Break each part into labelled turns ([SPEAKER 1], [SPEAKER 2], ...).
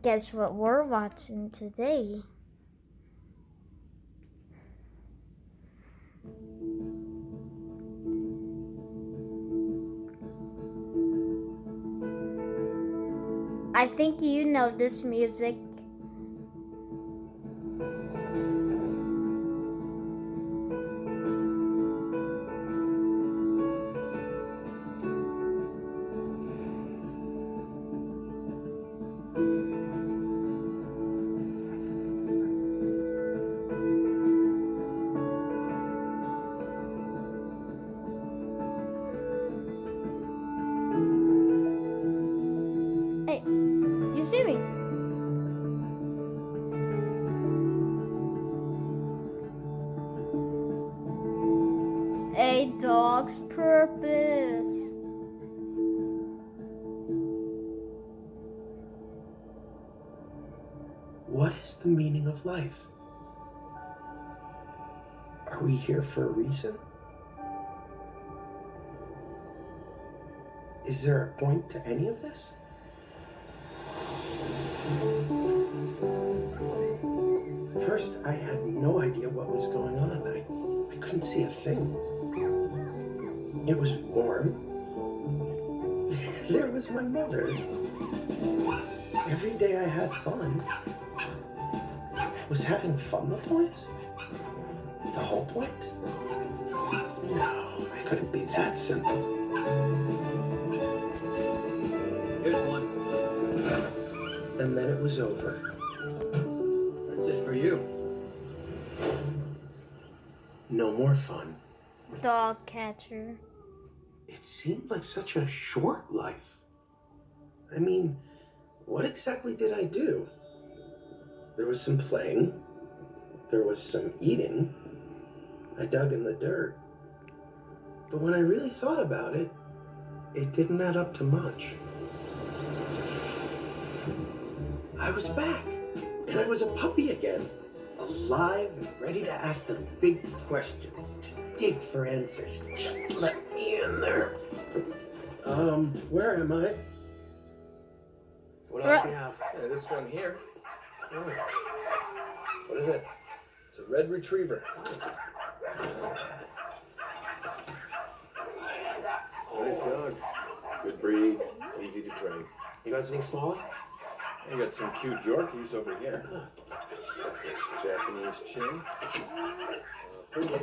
[SPEAKER 1] Guess what we're watching today? I think you know this music. Hey, you see me? A dog's purpose.
[SPEAKER 2] What is the meaning of life? Are we here for a reason? Is there a point to any of this? First, I had no idea what was going on. I couldn't see a thing. It was warm. There was my mother. Every day I had fun. Was having fun the point? The whole point? No, it couldn't be that simple.
[SPEAKER 3] Here's one.
[SPEAKER 2] And then it was over.
[SPEAKER 3] That's it for you.
[SPEAKER 2] No more fun.
[SPEAKER 1] Dog catcher.
[SPEAKER 2] It seemed like such a short life. I mean, what exactly did I do? There was some playing. There was some eating. I dug in the dirt. But when I really thought about it, it didn't add up to much. I was back, and I was a puppy again, alive and ready to ask the big questions, to dig for answers. Just let me in there. Where am I?
[SPEAKER 3] What else do you have? Yeah, this one here. Oh. What is it? It's a red retriever.
[SPEAKER 4] Nice dog. Good breed, easy to train.
[SPEAKER 3] You got something smaller?
[SPEAKER 4] You got some cute Yorkies over here. This Japanese chin. Poodle.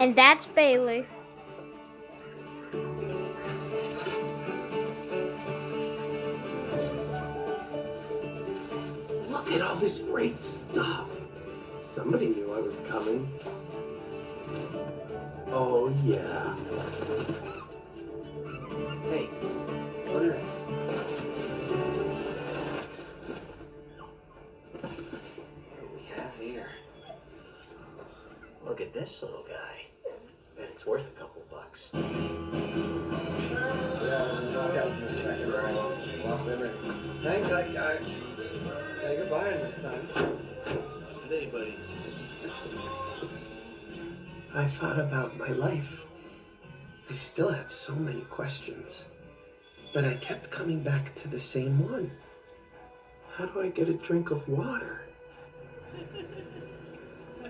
[SPEAKER 1] And that's Bailey.
[SPEAKER 2] Look at all this great stuff. Somebody knew I was coming. Oh, yeah. Hey, what is it? What do we have here? Look at this little guy. Bet it's worth a couple bucks.
[SPEAKER 3] Yeah, there's a dog out in a second. Right? Lost everything. Thanks, I you're buying this time.
[SPEAKER 4] Today, buddy.
[SPEAKER 2] I thought about my life. I still had so many questions. But I kept coming back to the same one. How do I get a drink of water?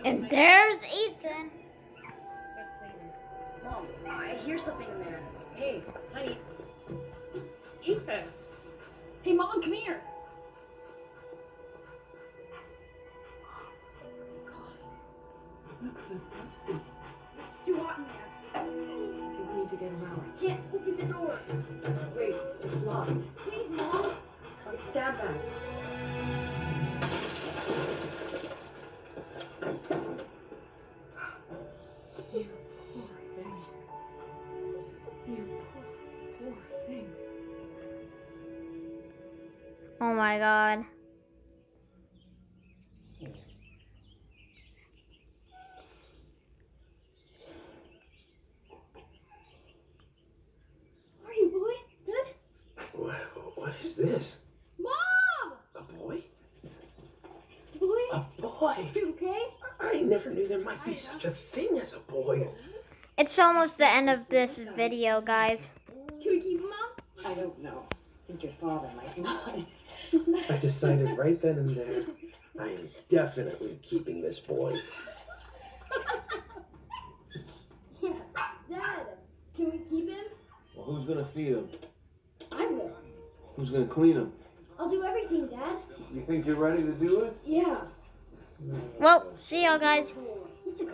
[SPEAKER 1] And there's Ethan.
[SPEAKER 5] Mom, I hear something in there. Hey, honey. Ethan. Hey, Mom, come here.
[SPEAKER 6] Looks so dusty.
[SPEAKER 5] It's too hot in there.
[SPEAKER 6] Okay, we need to get around.
[SPEAKER 5] I can't open the door.
[SPEAKER 6] Wait, it's locked.
[SPEAKER 5] Please, Mom.
[SPEAKER 6] Stab that. You poor thing. You poor thing.
[SPEAKER 1] Oh my god.
[SPEAKER 5] How are you, boy? Good?
[SPEAKER 2] What is this?
[SPEAKER 5] Mom!
[SPEAKER 2] A boy?
[SPEAKER 1] You okay?
[SPEAKER 2] I never knew there might be such a thing as a boy.
[SPEAKER 1] It's almost the end of this video, guys.
[SPEAKER 5] Can we keep him, Mom?
[SPEAKER 6] I don't know. I think your father might mind.
[SPEAKER 2] I decided right then and there, I am definitely keeping this boy.
[SPEAKER 5] Yeah. Dad, can we keep him?
[SPEAKER 3] Well, who's gonna feed him?
[SPEAKER 5] I will.
[SPEAKER 3] Who's gonna clean him?
[SPEAKER 5] I'll do everything, Dad.
[SPEAKER 3] You think you're ready to do it?
[SPEAKER 5] Yeah.
[SPEAKER 1] Well, see y'all guys.
[SPEAKER 5] He's a